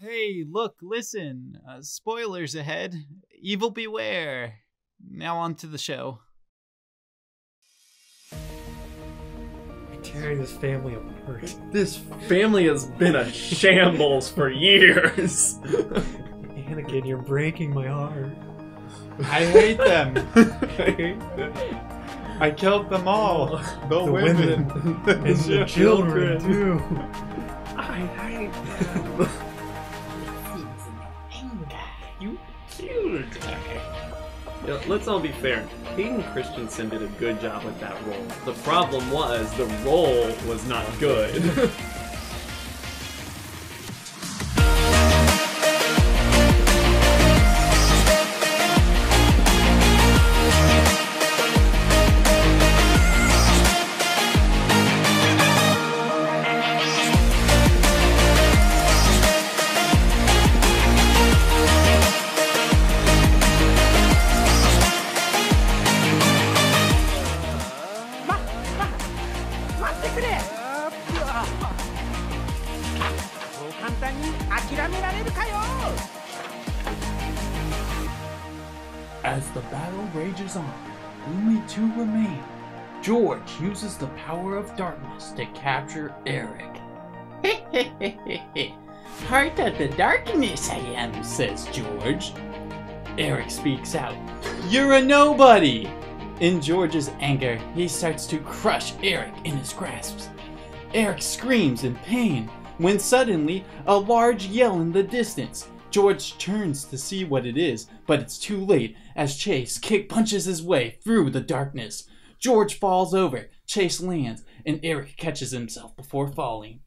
Hey, look, listen. Spoilers ahead. Evil beware. Now on to the show. You're tearing this family apart. This family has been a shambles for years. Anakin, you're breaking my heart. I hate them. I hate them. I killed them all. The women. And the children, too. I hate them. You killed her. Let's all be fair. Hayden Christensen did a good job with that role. The problem was the role was not good. As the battle rages on, only two remain. George uses the power of darkness to capture Eric. Heart of the darkness I am, says George. Eric speaks out. You're a nobody! In George's anger, he starts to crush Eric in his grasps. Eric screams in pain when suddenly a large yell in the distance. George turns to see what it is, but it's too late as Chase punches his way through the darkness. George falls over, Chase lands, and Eric catches himself before falling.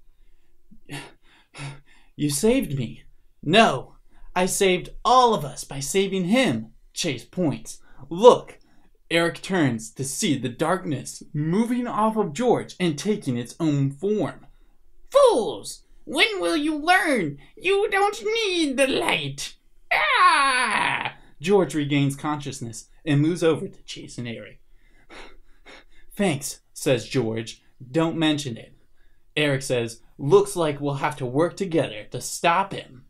You saved me. No, I saved all of us by saving him, Chase points. Look, Eric turns to see the darkness moving off of George and taking its own form. Fools! When will you learn? You don't need the light. Ah! George regains consciousness and moves over to Chase and Eric. Thanks, says George. Don't mention it. Eric says, looks like we'll have to work together to stop him.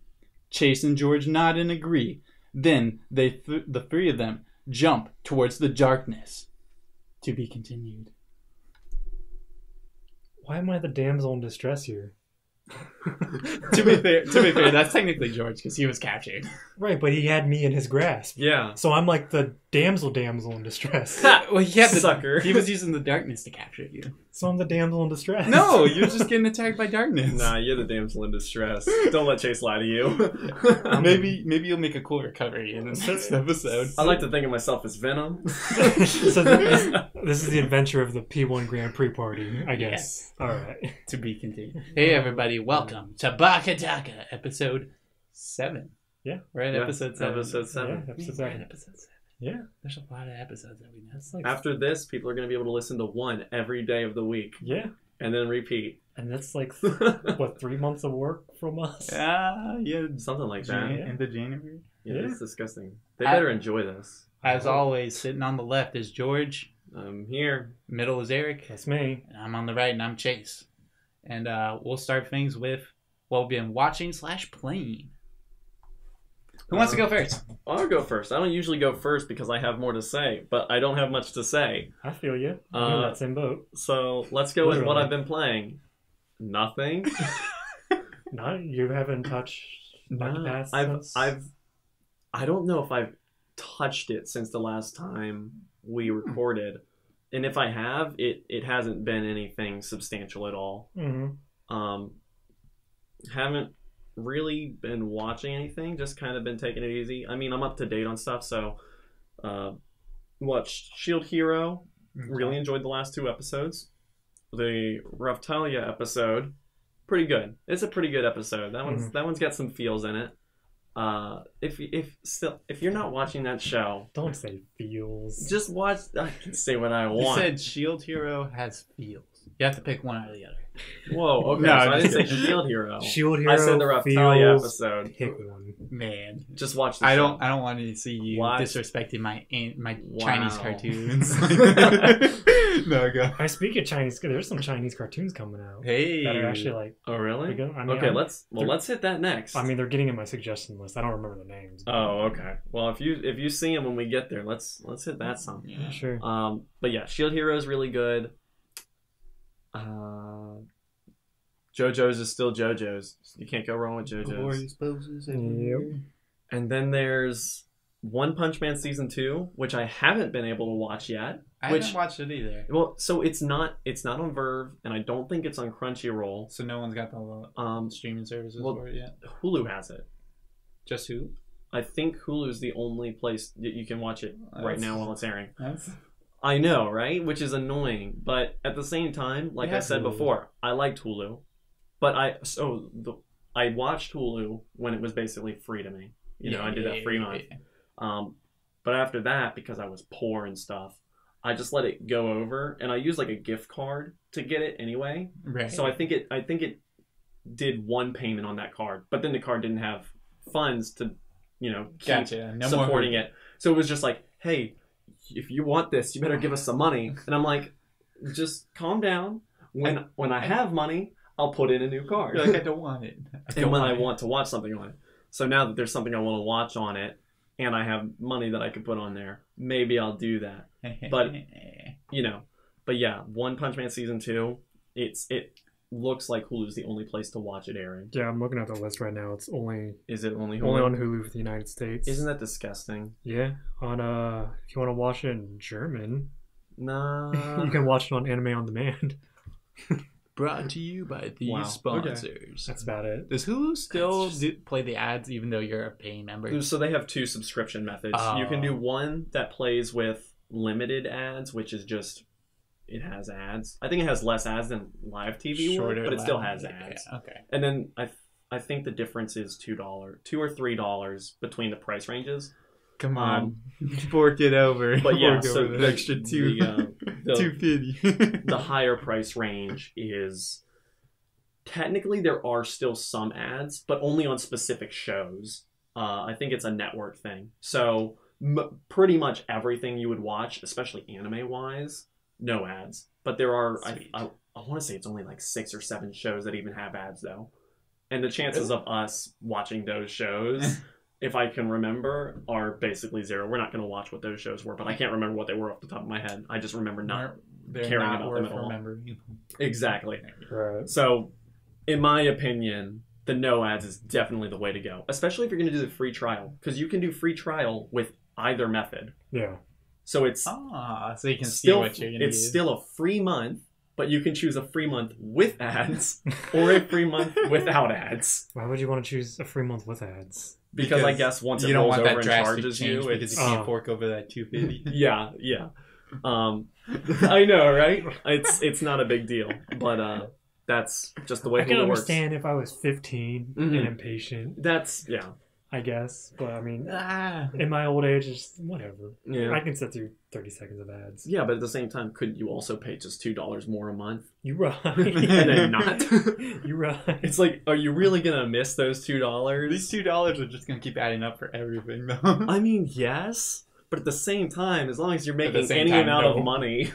Chase and George nod and agree. Then the three of them jump towards the darkness. To be continued. Why am I the damsel in distress here? To be fair, that's technically George because he was captured. Right, but he had me in his grasp. Yeah. So I'm like the damsel in distress. Well, he had Sucker. He was using the darkness to capture you. So I'm the damsel in distress. No, you're just getting attacked by darkness. Nah, you're the damsel in distress. Don't let Chase lie to you. Maybe you'll make a cool recovery in the next episode. I like to think of myself as Venom. So this is the adventure of the P1 Grand Prix party, I guess. Yes. All right. To be continued. Hey everybody, welcome to BakaTaka, episode 7. Yeah. We're at episode 7. Episode 7. Yeah, episode 7. Episode 7. Yeah. There's a lot of episodes that we missed. After this, people are going to be able to listen to one every day of the week. Yeah. And then repeat. And that's like, what, 3 months of work from us? Yeah. Something like that. Into January. Yeah, it's disgusting. They better enjoy this. As always, sitting on the left is George. I'm here. Middle is Eric. That's me. And I'm on the right, and I'm Chase. And we'll start things with what we've been watching / playing. Who wants to go first? I'll go first. I don't usually go first because I have more to say, but I don't have much to say. I feel you. I'm in that same boat. So let's go with what I've been playing. Nothing. No, you haven't touched I've I don't know if I've touched it since the last time we recorded. And if I have, it hasn't been anything substantial at all. Mm-hmm. Haven't really been watching anything, just kind of been taking it easy. I mean, I'm up to date on stuff, so watched Shield Hero. Really enjoyed the last 2 episodes. The Raftalia episode, pretty good. It's a pretty good episode. That one's got some feels in it. If you're not watching that show, don't say feels. Just watch. I can say what I want. You said Shield Hero has feels. You have to pick one out of the other. Whoa, okay. No, so I'm I just didn't say kidding. Shield Hero. Shield Hero. I said the Raptalia episode. Pick one. Man, Just watch the I show. don't want to see you Watch. disrespecting my Wow. Chinese cartoons. No, go. I speak of Chinese. There's some Chinese cartoons coming out Hey, that are actually like. Oh, really? Pretty good. I mean, Okay, I'm- let's hit that next. I mean, they're getting in my suggestion list. I don't remember the names. but- Oh, okay. Well, if you see them when we get there, let's hit that song. Yeah. Sure. But yeah, Shield Hero is really good. JoJo's is still JoJo's. You can't go wrong with JoJo's. Glorious poses. Yep. And then there's One Punch Man season 2, which I haven't been able to watch yet. I haven't watched it either. Well, so it's not on Verve, and I don't think it's on Crunchyroll. So no one's got the streaming services well, for it yet. Hulu has it. Just who? I think Hulu's the only place that you can watch it right now while it's airing. That's... I know, right? Which is annoying, but at the same time, like Yeah, I said Hulu. before, I liked Hulu, but I watched Hulu when it was basically free to me. You know, I did that free month. But after that, because I was poor and stuff, I just let it go over, and I used like a gift card to get it anyway. Right. So I think it did one payment on that card, but then the card didn't have funds to, keep Gotcha. No supporting more... it. So it was just like, hey, if you want this, you better give us some money. And I'm like, just calm down. When I have money, I'll put in a new card. You're like, I don't want it. And when I want to watch something on it. So now that there's something I want to watch on it, and I have money that I could put on there, maybe I'll do that. But but yeah, One Punch Man season 2, it looks like Hulu's the only place to watch it airing. Yeah, I'm looking at the list right now. It's only Is it only Hulu? only on Hulu for the United States. Isn't that disgusting? Yeah, on if you want to watch it in German, Nah. you can watch it on Anime on Demand. Brought to you by these Wow. sponsors. That's about it. Does Hulu still play the ads even though you're a paying member? So they have 2 subscription methods. You can do one that plays with limited ads, which is just it has ads. I think it has less ads than live TV would, but it still has ads. Yeah, okay. And then I think the difference is $2 or $3 between the price ranges. Come on, fork it over. But yeah, Fork so over the extra two, the $2.50. the higher price range is technically there are still some ads, but only on specific shows. I think it's a network thing. So pretty much everything you would watch, especially anime wise, no ads. But there are I want to say it's only like 6 or 7 shows that even have ads though, and the chances of us watching those shows, if I can remember, are basically 0. We're not going to watch what those shows were, but I can't remember what they were off the top of my head. I just remember not caring about them at all. Exactly. Right. So, in my opinion, the no ads is definitely the way to go, especially if you're going to do the free trial, because you can do free trial with either method. Yeah. So it's so you can see still what you're going to use. It's still a free month, but you can choose a free month with ads or a free month without ads. Why would you want to choose a free month with ads? Because I guess once you it don't rolls want over that and drastic charges change you, because it's you can't fork over that $2.50. yeah. I know, right? It's not a big deal, but that's just the way I can Hulu works. understand if I was 15 and impatient. That's I guess, but I mean, in my old age, it's whatever. Yeah. I can sit through 30 seconds of ads. Yeah, but at the same time, couldn't you also pay just $2 more a month? You right. And then not? You right. It's like, are you really gonna miss those $2? These $2 are just going to keep adding up for everything, though. I mean, yes, but at the same time, as long as you're making any amount of money,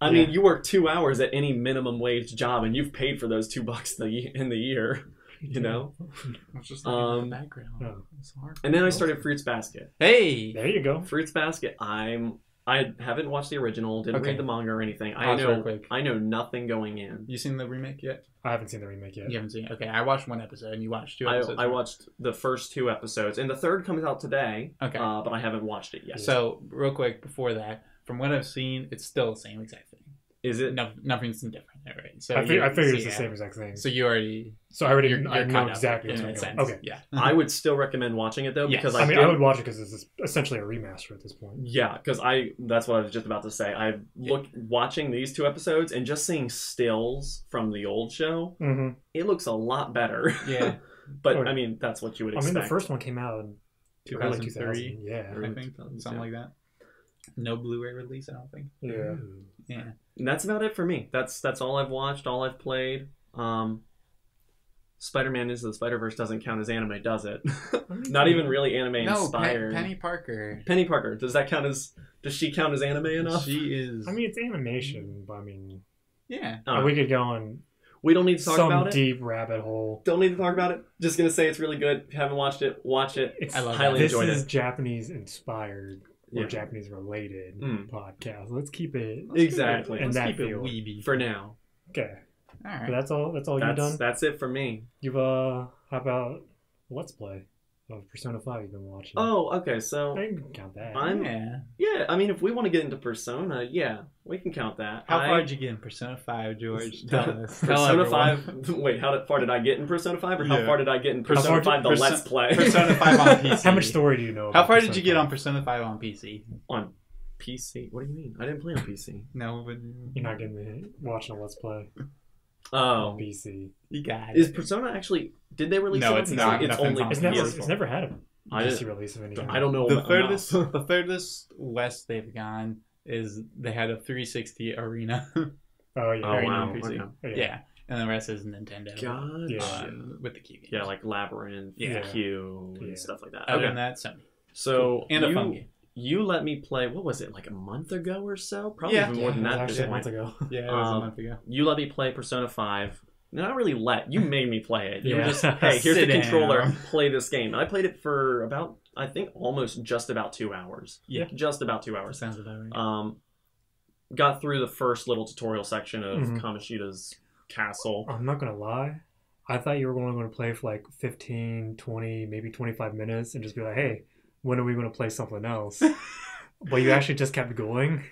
I mean, you work 2 hours at any minimum wage job, and you've paid for those $2 in the year. You know, I was just looking at the background. No. It's hard. And then I started Fruits Basket. Hey, There you go. Fruits Basket. I haven't watched the original, didn't read the manga or anything. Real quick. I know nothing going in. You seen the remake yet? I haven't seen the remake yet. You haven't seen it? Okay, I watched 1 episode and you watched 2 episodes. I watched the first 2 episodes, and the third comes out today. Okay. But I haven't watched it yet. So, real quick, before that, from what I've seen, it's still the same exact thing. Is it? Nothing's different, right? So I figured it's the same exact thing. So you already... So I you're know caught up exactly in what's a going sense. on. Okay. Yeah. I would still recommend watching it though, Yes. because I mean, I would watch it because it's essentially a remaster at this point. Yeah, because that's what I was just about to say. I watching these 2 episodes and just seeing stills from the old show. Mm-hmm. It looks a lot better. Yeah. But Okay. I mean, that's what you would I expect. mean, the first one came out in early 2003, 2000. Yeah. I think. Something like that. No Blu-ray release, I don't think. Yeah. Yeah. And that's about it for me. That's all I've watched, all I've played. Spider-Man Into the Spider-Verse doesn't count as anime, does it? Not even really anime No, inspired. Penny Parker. Penny Parker. Does she count as anime enough? She is. I mean, it's animation, but I mean, yeah. we could go on We don't need to talk about it. some deep rabbit hole. Don't need to talk about it. Just gonna say it's really good. If you haven't watched it, watch it. I love highly This enjoyed is it. Japanese inspired or Yeah. Japanese related podcast. Let's keep it Exactly. in Let's that keep it field. weeby For now. Okay. All But right. that's all you've done? That's it for me. You've how about Let's Play of Persona 5 you've been watching? Oh, okay. So I can count that. yeah. I mean, if we want to get into Persona, yeah, we can count that. How far did you get in Persona 5, George? Tell us. Tell Persona everyone. 5. Wait, how far did I get in Persona 5, or how Yeah. far did I get in Persona 5? The Let's Play. Persona 5 on PC. How much story do you know? How about far did Persona you get 5? on Persona 5 on PC? On PC? What do you mean? I didn't play on PC. No, but You're not getting watching a Let's Play Oh, on PC. you got is it. Persona actually? Did they release No, it on it's PC? not. It's Nothing's only on It's PS4. never had a I PC didn't- release of any kind. I don't know. The enough. furthest west they've gone is they had a 360 arena. Oh yeah. Oh Arena wow. on PC. Okay. Yeah, and the rest is Nintendo. God. Yeah. With the key games. Yeah, like Labyrinth, Yeah. Q, Yeah. and stuff like that. Other Okay. than that, Sony. So And a you, fun game. you let me play. What was it? Like a month ago or so? Probably Yeah. even more than It was that. at this actually a month point. ago. Yeah, it was a Um, month ago. You let me play Persona 5. Not really let. You made me play it. You were Yeah. just, hey, here's the Sit controller. down. Play this game. And I played it for about, I think, almost just about 2 hours. Yeah. Just about 2 hours. Sounds about right. Got through the first little tutorial section of Mhm. Kamoshida's castle. I'm not gonna lie. I thought you were only going to play for like 15, 20, maybe 25 minutes and just be like, hey, when are we going to play something else? But you actually just kept going.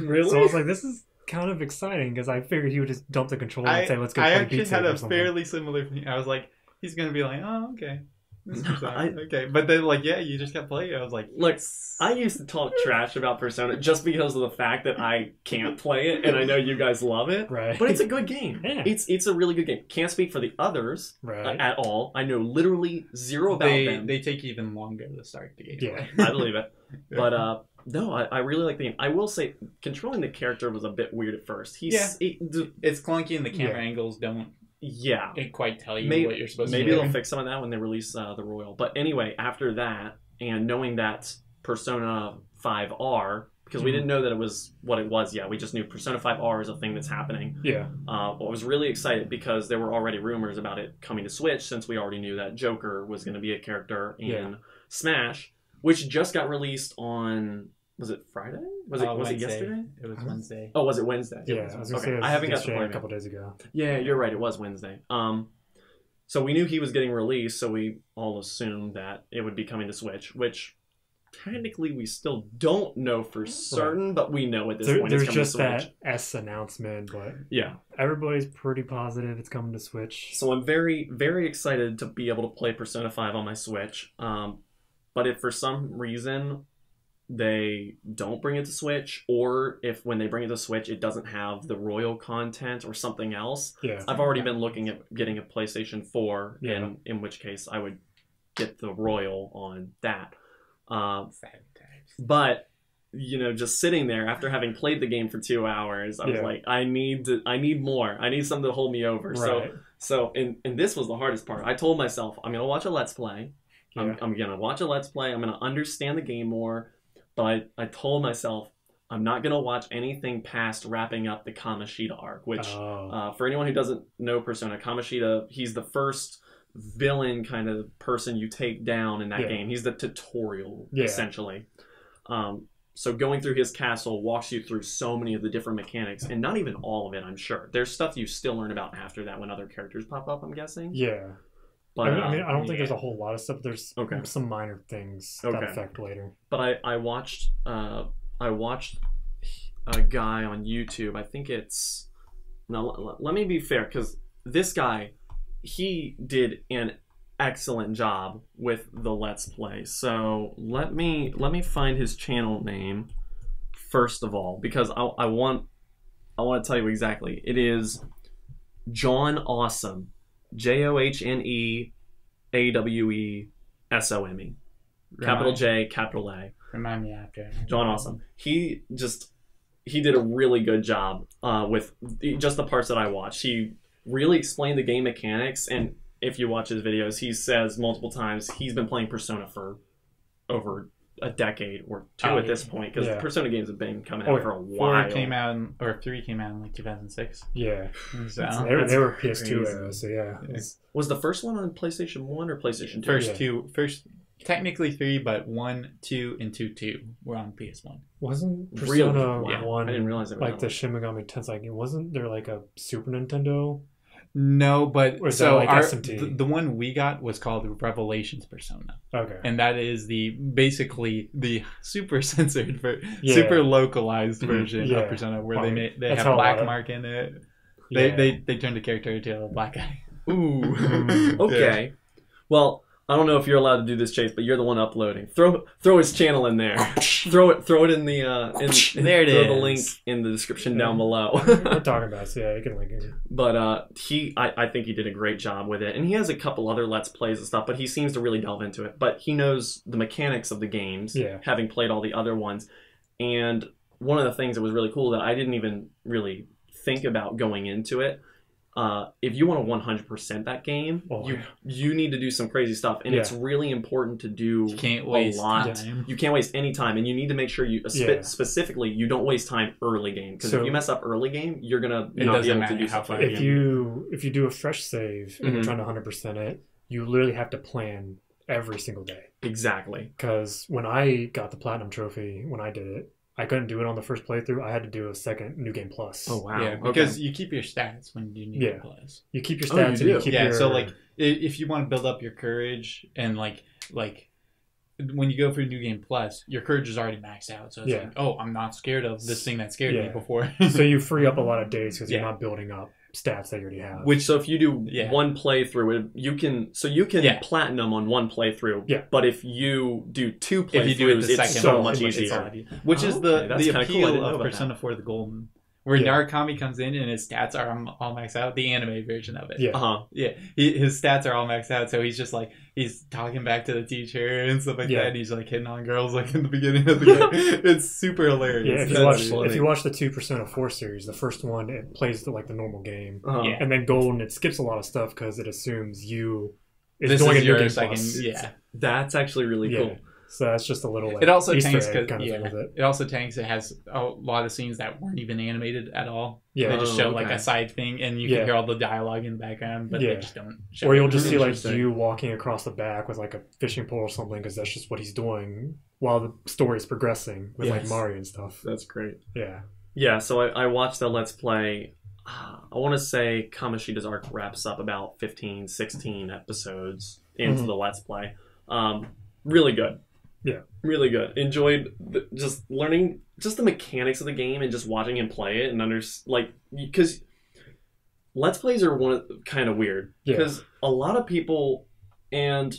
Really? So I was like, this is kind of exciting because I figured he would just dump the controller and say, let's go I play actually Beat had Saber a or something. fairly similar thing. I was like, he's gonna be like, oh, okay. This is I- okay. But then, like, yeah, you just kept playing. I was like, Look, I used to talk trash about Persona just because of the fact that I can't play it, and I know you guys love it. Right. But it's a good game. Yeah. It's a really good game. Can't speak for the others Right. at all. I know literally zero about them. they take even longer to start the game. Yeah. I believe it. But no, I really like the game. I will say controlling the character was a bit weird at first. It's clunky and the camera Yeah. angles don't Yeah. quite tell you Maybe- what you're supposed Maybe to do. they'll fix some of that when they release the Royal. But anyway, after that, and knowing that Persona 5R, because we Mhm. didn't know that it was what it was yet. We just knew Persona 5R is a thing that's happening. Yeah. I was really excited because there were already rumors about it coming to Switch, since we already knew that Joker was going to be a character in Yeah. Smash, which just got released on, was it Friday? Was it Wednesday. yesterday? It was Wednesday. Oh, was it Wednesday? Yeah. I was going to Okay, say it was I haven't got to yesterday, play a it. couple days ago. Yeah, you're right. It was Wednesday. So we knew he was getting released, so we all assumed that it would be coming to Switch, which technically we still don't know for certain, but we know at this point There's it's coming just to Switch. that S announcement, but Yeah. everybody's pretty positive it's coming to Switch. So I'm very, very excited to be able to play Persona 5 on my Switch. But if for some reason they don't bring it to Switch, or if when they bring it to Switch it doesn't have the Royal content or something else, Yeah. I've already been looking at getting a PlayStation 4, Yeah. and in which case I would get the Royal on that. But just sitting there after having played the game for 2 hours, I was Yeah. like, I need more. I need something to hold me over. Right. So and this was the hardest part. I told myself I'm gonna watch a Let's Play. Yeah. I'm gonna watch a Let's Play. I'm gonna understand the game more. But I told myself I'm not gonna watch anything past wrapping up the Kamoshida arc, which for anyone who doesn't know Persona, Kamoshida, he's the first villain kind of person you take down in that Yeah. game. He's the tutorial, Yeah. essentially. So going through his castle walks you through so many of the different mechanics, and not even all of it, I'm sure. There's stuff you still learn about after that when other characters pop up, I'm guessing. Yeah. But I mean, I don't think there's a whole lot of stuff. There's Okay. some minor things Okay. that affect later. But I watched a guy on YouTube. I think it's let me be fair, because this guy, he did an excellent job with the Let's Play. So let me find his channel name first of all, because I want to tell you exactly. It is John Awesome, JohnEAWESOME, capital J, capital A. Remind me after. John Awesome. He did a really good job with just the parts that I watched. He really explained the game mechanics, and if you watch his videos, he says multiple times he's been playing Persona for over a decade or two at this point, because the Persona games have been coming out for a while. 4 came out, or 3 came out in like 2006. Yeah. So they were PS2 era, so yeah. Was the first one on PlayStation 1 or PlayStation 2? First, technically 3, but 1, 2, and 2 were on PS1. Wasn't Persona Really? 1 I didn't realize it was like the Shin Megami Tensei game? Wasn't there like a Super Nintendo? No, but so like SMT? The one we got was called Revelations Persona. Okay. And that is basically the super censored, super localized version of Persona, where they have Black Mark in it. They turned the character into a black guy. Ooh. Okay. Well, I don't know if you're allowed to do this, Chase, but you're the one uploading. Throw his channel in there. throw it in the there it is. Throw the link in the description down below. We're talking about it, so yeah, you can link it. But I think he did a great job with it, and he has a couple other Let's Plays and stuff, but he seems to really delve into it. But he knows the mechanics of the games, having played all the other ones. And one of the things that was really cool that I didn't even really think about going into it, if you want to 100% that game, you need to do some crazy stuff, and it's really important to do a lot. Time. You can't waste any time, and you need to make sure you specifically you don't waste time early game, because if you mess up early game, you're gonna not be able to do stuff. If you do a fresh save and you're trying to 100% it, you literally have to plan every single day. Exactly. Because when I got the platinum trophy, when I did it, I couldn't do it on the first playthrough. I had to do a second New Game Plus. Oh, wow. Yeah, because you keep your stats when you do New Game Plus. You keep your stats and you keep your... so like, if you want to build up your courage, and like when you go through New Game Plus, your courage is already maxed out. So it's like, oh, I'm not scared of this thing that scared me before. So you free up a lot of days because you're not building up stats that you already have. So if you do one playthrough, you can platinum on one playthrough. Yeah. But if you do 2 playthroughs, it's so much easier. Which is the appeal of Persona 4 the Golden. Where Narukami comes in and his stats are all maxed out, the anime version of it. His stats are all maxed out, so he's just like, he's talking back to the teacher and stuff like that, and he's like hitting on girls like in the beginning of the game. It's super hilarious. If you watch the 2 Persona 4 series, the first one, it plays like the normal game. And then Golden, it skips a lot of stuff because it assumes you is doing a New Game Plus. That's actually really cool. So that's just a little it also tanks it also tanks. It has a lot of scenes that weren't even animated at all. They just show like a side thing, and you can hear all the dialogue in the background, but they just don't show or you'll just see like you walking across the back with like a fishing pole or something, because that's just what he's doing while the story is progressing with like Mario and stuff. That's great. Yeah, so I watched the Let's Play. I want to say Kamoshida's arc wraps up about 15, 16 episodes into the Let's Play. Really good. Yeah, really good. Enjoyed just learning just the mechanics of the game and just watching him play it, and because Let's Plays are kind of weird, because a lot of people, and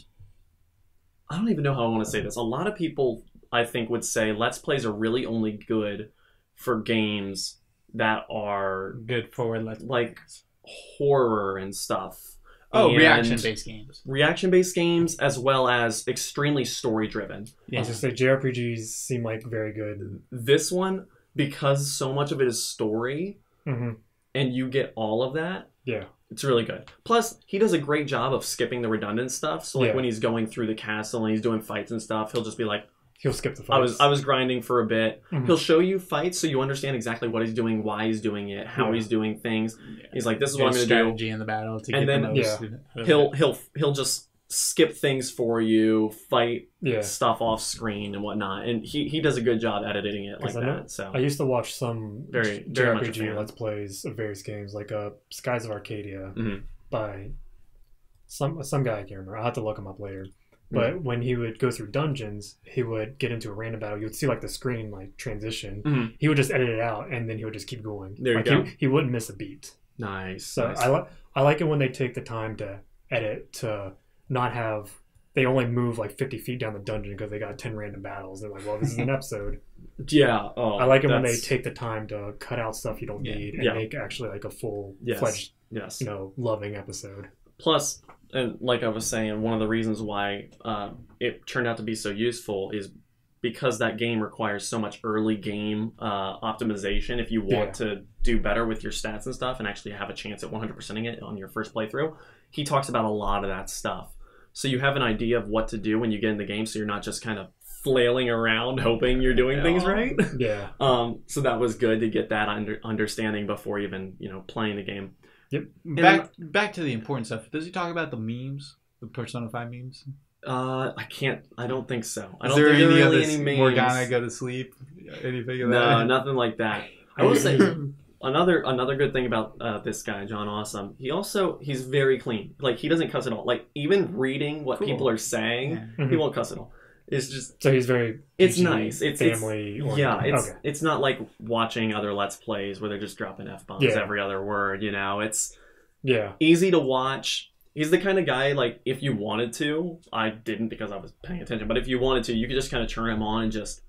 I don't even know how I want to say this, a lot of people I think would say Let's Plays are really only good for games that are good for like horror and stuff. Reaction-based games. Reaction-based games, as well as extremely story-driven. I was going to say, JRPGs seem like very good. This one, because so much of it is story, and you get all of that, it's really good. Plus, he does a great job of skipping the redundant stuff. So, like, when he's going through the castle and he's doing fights and stuff, he'll just be like, he'll skip the fights. I was grinding for a bit. He'll show you fights so you understand exactly what he's doing, why he's doing it, how he's doing things. He's like, this is what I'm going to do. Strategy in the battle to get the most. He'll just skip things for you, fight stuff off screen and whatnot. And he does a good job editing it like that. So I used to watch some very JRPG Let's Plays of various games, like Skies of Arcadia by some guy, I can't remember. I'll have to look him up later. But when he would go through dungeons, he would get into a random battle. You would see like the screen like transition. He would just edit it out, and then he would just keep going. There you go. He wouldn't miss a beat. Nice. So nice. I like it when they take the time to edit, to not have, they only move like 50 feet down the dungeon because they got 10 random battles. They're like, well, this is an episode. I like it when they take the time to cut out stuff you don't need and make actually like a full-fledged, loving episode. Plus, and like I was saying, one of the reasons why it turned out to be so useful is because that game requires so much early game optimization, if you want to do better with your stats and stuff and actually have a chance at 100%ing it on your first playthrough, he talks about a lot of that stuff. So you have an idea of what to do when you get in the game, so you're not just kind of flailing around hoping you're doing things right. Yeah. So that was good to get that understanding before even, playing the game. Yep. Back to the important stuff. Does he talk about the memes? The Persona 5 memes? I don't think so. I Is don't there think any are of really this any memes. Morgana go to sleep? Anything of that? No, nothing like that. I will say another good thing about this guy, John Awesome. He's very clean. Like, he doesn't cuss at all. Like, even reading what people are saying, he won't cuss at all. It's just so he's very. It's nice. It's family. It's not like watching other Let's Plays where they're just dropping F-bombs every other word. It's easy to watch. He's the kind of guy, like, if you wanted to, I didn't because I was paying attention, but if you wanted to, you could just kind of turn him on and just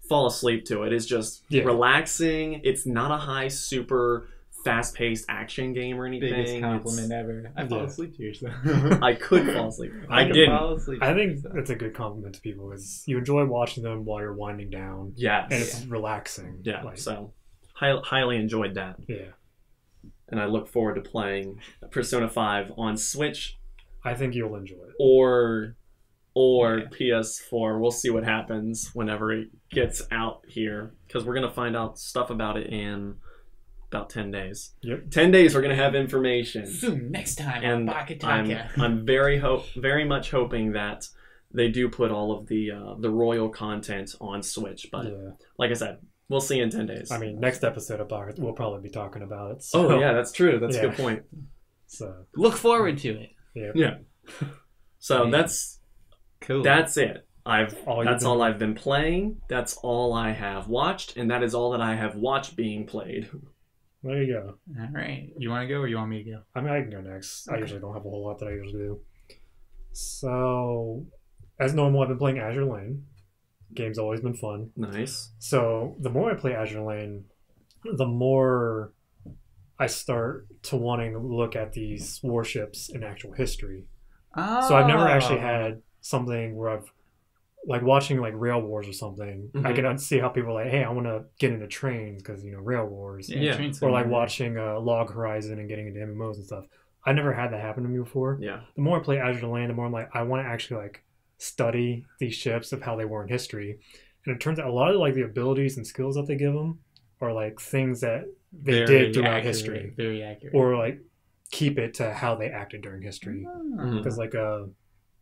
fall asleep to it. It's just relaxing. It's not a high, super fast-paced action game or anything. Biggest compliment ever. I fall asleep to yourself. I could fall asleep. I didn't. Fall asleep. I think that's a good compliment to people is you enjoy watching them while you're winding down. Yes. And it's relaxing. Yeah, so highly enjoyed that. Yeah. And I look forward to playing Persona 5 on Switch. I think you'll enjoy it. Or PS4. We'll see what happens whenever it gets out here. Because we're going to find out stuff about it in about 10 days. Yep. 10 days we're going to have information. Soon, next time and on BakaTaka. I'm very much hoping that they do put all of the royal content on Switch. But like I said, we'll see in 10 days. I mean, next episode of Baka, we'll probably be talking about it. So. Oh, yeah, that's true. That's a good point. So look forward to it. Yeah. So that's cool. That's it. That's all I've been playing. That's all I have watched, and that is all that I have watched being played. There you go. All right. You want to go or you want me to go? I mean, I can go next. Okay. I usually don't have a whole lot that I usually do. So, as normal, I've been playing Azure Lane. Game's always been fun. Nice. So, the more I play Azure Lane, the more I start to wanting to look at these warships in actual history. Oh. So, I've never actually had something where I've like watching like Rail Wars or something. I can see how people are like, hey, I want to get into trains because Rail Wars. Or like watching Log Horizon and getting into MMOs and stuff. I never had that happen to me before. Yeah. The more I play Azure Lane, the more I'm like, I want to actually like study these ships of how they were in history. And it turns out a lot of like the abilities and skills that they give them are like things that they did throughout history. Very accurate. Or like keep it to how they acted during history. Because like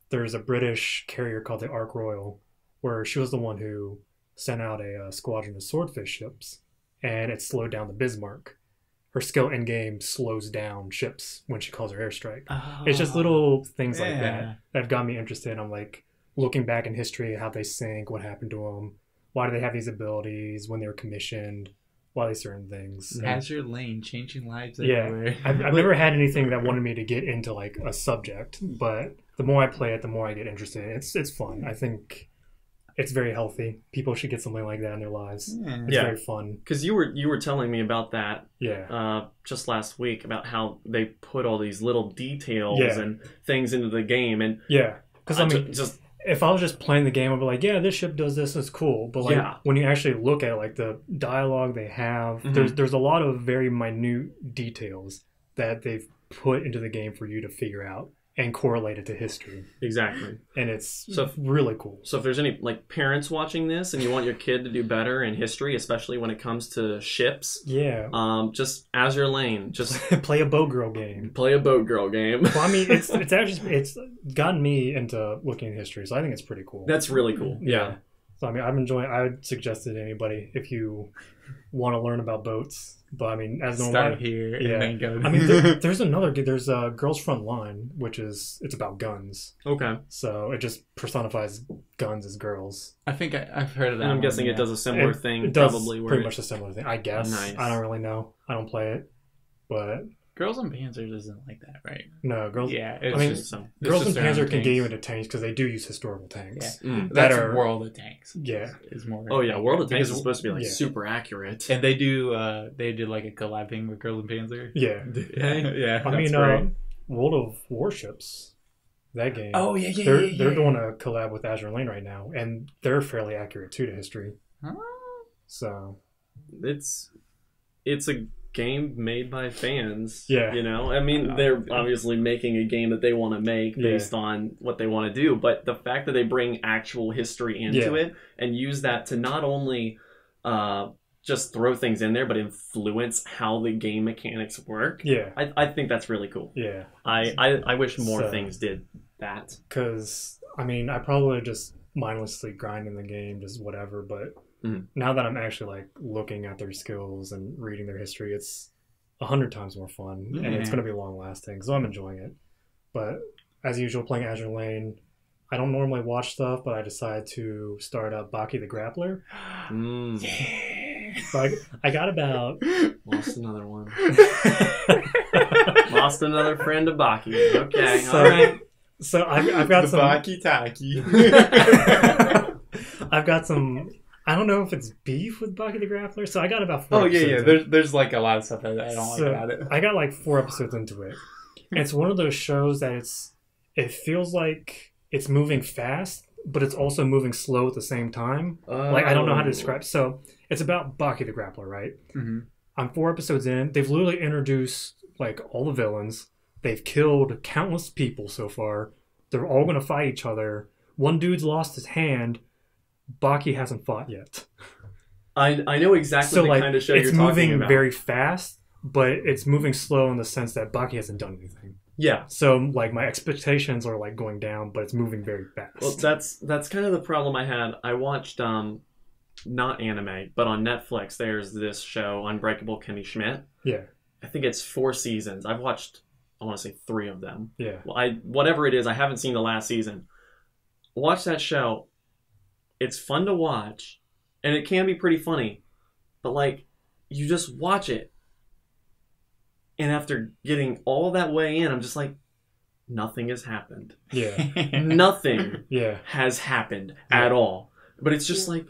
there's a British carrier called the Ark Royal, where she was the one who sent out a squadron of swordfish ships, and it slowed down the Bismarck. Her skill in game slows down ships when she calls her airstrike. Oh, it's just little things like that have got me interested. I'm like looking back in history, how they sink, what happened to them, why do they have these abilities, when they were commissioned, why they certain things. Azure Lane, changing lives everywhere. I've never had anything that wanted me to get into like a subject, but the more I play it, the more I get interested. It's fun. I think it's very healthy. People should get something like that in their lives. It's very fun. Because you were telling me about that just last week, about how they put all these little details and things into the game. And because I mean, if I was just playing the game, I'd be like, yeah, this ship does this, it's cool. But like when you actually look at it, like the dialogue they have, there's a lot of very minute details that they've put into the game for you to figure out and correlate it to history. Exactly. And it's really cool. So if there's any like parents watching this and you want your kid to do better in history, especially when it comes to ships, just Azure Lane, just play a boat girl game. Play a boat girl game. Well, I mean, it's gotten me into looking at history, so I think it's pretty cool. That's really cool. Yeah. So I mean, I would suggest it to anybody if you want to learn about boats. But I mean, as normal, start here and then go. I mean, there's another. There's Girls Front Line, which it's about guns. Okay. So it just personifies guns as girls. I think I've heard of that. And I'm guessing it does a similar thing. It does pretty much a similar thing, I guess. Nice. I don't really know. I don't play it, but Girls and Panzers isn't like that, right? No, Girls. Yeah, Girls and Panzer can get you into tanks because they do use historical tanks. Yeah. That's World of Tanks. Yeah, is more. Oh yeah, World of Tanks is supposed to be like super accurate. And they do like a collab thing with Girls and Panzer. Yeah, yeah. I mean, World of Warships. That game. Oh yeah, yeah, They're yeah. they're doing a collab with Azure Lane right now, and they're fairly accurate too to history. Huh? So It's a game made by fans. Yeah. You know, I mean, they're obviously making a game that they want to make based on what they want to do, but the fact that they bring actual history into it and use that to not only just throw things in there, but influence how the game mechanics work. Yeah. I think that's really cool. Yeah. I wish more things did that. Because, I mean, I probably just mindlessly grind in the game, just whatever, but now that I'm actually like looking at their skills and reading their history, it's 100 times more fun, and it's going to be long lasting, so I'm enjoying it. But as usual, playing Azure Lane, I don't normally watch stuff, but I decided to start up Baki the Grappler. Yeah. So I got about... Lost another one. Lost another friend of Baki. Okay, so, all right. So I've got some... BakaTaka. I've got some... I don't know if it's beef with Baki the Grappler, so I got about 4 episodes. Oh, yeah. There's like a lot of stuff that I don't like about it. I got like 4 episodes into it. And it's one of those shows that it feels like it's moving fast, but it's also moving slow at the same time. Like, I don't know how to describe. So it's about Baki the Grappler, right? Mm-hmm. I'm 4 episodes in. They've literally introduced like all the villains. They've killed countless people so far. They're all going to fight each other. One dude's lost his hand. Baki hasn't fought yet. I know exactly the kind of show you're talking about. It's moving very fast, but it's moving slow in the sense that Baki hasn't done anything. Yeah. So like my expectations are like going down, but it's moving very fast. Well, that's kind of the problem I had. I watched not anime, but on Netflix there's this show, Unbreakable Kimmy Schmidt. Yeah. I think it's 4 seasons. I've watched, I want to say 3 of them. Yeah. Well, whatever it is, I haven't seen the last season. Watch that show. It's fun to watch, and it can be pretty funny, but like, you just watch it, and after getting all that way in, I'm just like, nothing has happened. Yeah. Nothing has happened at all. But it's just like,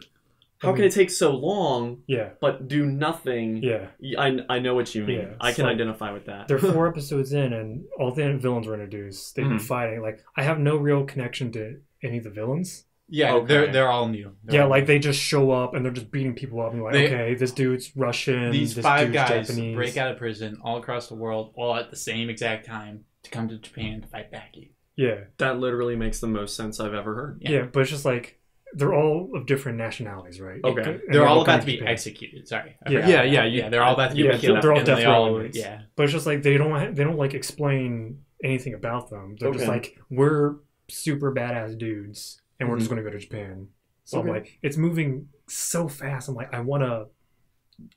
how can it take so long, but do nothing? Yeah. I know what you mean. Yeah, I can identify with that. They're 4 episodes in, and all the villains were introduced. They've been fighting. Like, I have no real connection to any of the villains. Yeah, okay. they're all new. They just show up and they're just beating people up and you're like, okay, this dude's Russian, these this 5 dude's guys Japanese. break out of prison all across the world, all at the same exact time to come to Japan to fight Baki. Yeah. That literally makes the most sense I've ever heard. Yeah, but it's just like, they're all of different nationalities, right? Okay. They're all about to be executed. Sorry. Yeah. They're all about to be killed. They're all death row. Yeah. But it's just like, they don't like explain anything about them. They're just like, we're super badass dudes and we're just going to go to Japan. So I'm like, it's moving so fast. I'm like, I want to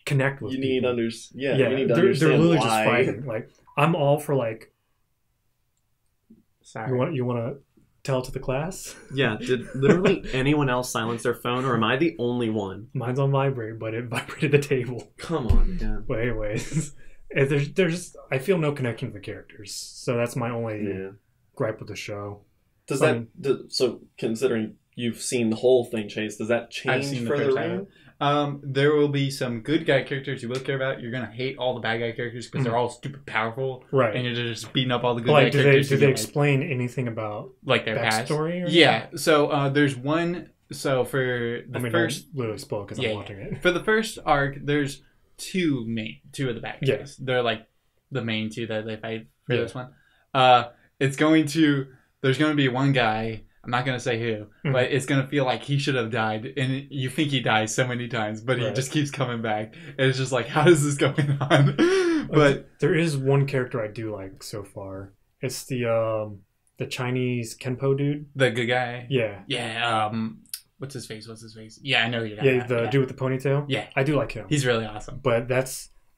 connect with you people. need You need to understand they're literally why. just fighting. Like, I'm all for like, sorry. You want to tell it to the class? Yeah. Did literally anyone else silence their phone, or am I the only one? Mine's on vibrate, but it vibrated the table. Come on, man. But anyways, there's I feel no connection to the characters. So that's my only gripe with the show. So considering you've seen the whole thing, Chase, does that change for the ring? There will be some good guy characters you will care about. You're gonna hate all the bad guy characters because they're all stupid powerful, right? And you're just beating up all the good guy characters. Do they explain anything about like their backstory? Past? So there's one. So for the first, don't literally spoil because I'm watching it. For the first arc, there's two of the bad guys. They're like the main 2 that they fight for this one. There's going to be one guy. I'm not going to say who, but it's going to feel like he should have died. And you think he dies so many times, but he just keeps coming back. And it's just like, how is this going on? But there is one character I do like so far. It's the Chinese Kenpo dude. The good guy? Yeah. Yeah. What's his face? Yeah, I know you're talking about. The dude with the ponytail? Yeah. I do like him. He's really awesome. But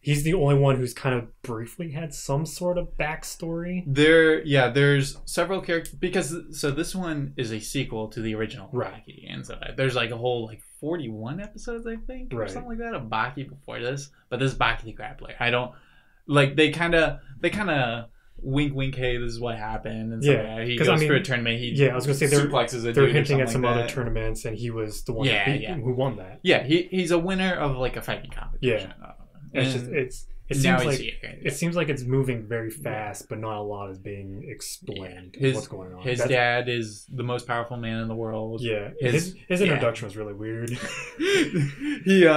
he's the only one who's kind of briefly had some sort of backstory. There's several characters because this one is a sequel to the original Baki, and so there's like a whole like 41 episodes I think or something like that of Baki before this. But this is Baki the Grappler. I don't like they kind of wink, hey, this is what happened, and so he goes for a tournament. I was gonna say they're hinting at some other tournaments, and he was the one who won that. Yeah, he's a winner of like a fighting competition. Yeah. It's It seems like it's moving very fast, but not a lot is being explained. What's going on? His dad is the most powerful man in the world. Yeah, his introduction was really weird. He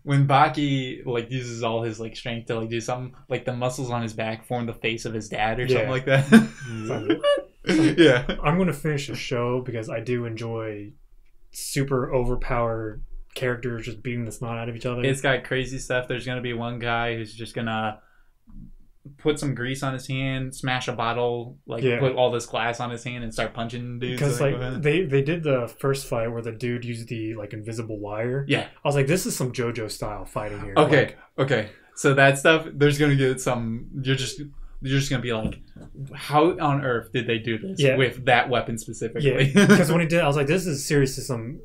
when Baki like uses all his like strength to like do something, like the muscles on his back form the face of his dad or something like that. Yeah, I'm going to finish the show because I do enjoy super overpowered characters just beating the snot out of each other. It's got crazy stuff. There's going to be one guy who's just going to put some grease on his hand, smash a bottle, put all this glass on his hand and start punching dudes. Because they did the first fight where the dude used the like invisible wire. Yeah. I was like, this is some JoJo style fighting here. Okay. So that stuff, there's going to get some... You're just going to be like, how on earth did they do this with that weapon specifically? Yeah, because when he did, I was like, this is seriously some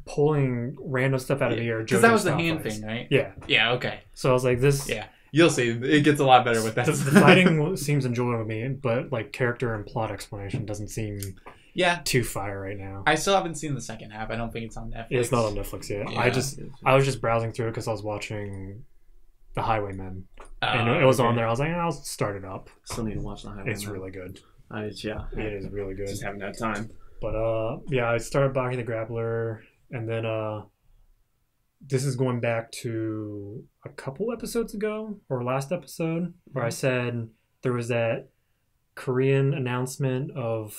pulling random stuff out of the air. Because that was the hand thing, right? Yeah. Yeah, okay. So I was like, this... Yeah. You'll see. It gets a lot better with that. The fighting seems enjoyable to me, but like character and plot explanation doesn't seem too fire right now. I still haven't seen the second half. I don't think it's on Netflix. It's not on Netflix yet. Yeah. I was just browsing through it because I was watching The Highwaymen. And it was on there. I was like, I'll start it up. Still need to watch The Highwaymen. It's really good. It is really good. Just haven't had time. But I started Baki the Grappler, and then this is going back to a couple episodes ago, or last episode, where I said there was that Korean announcement of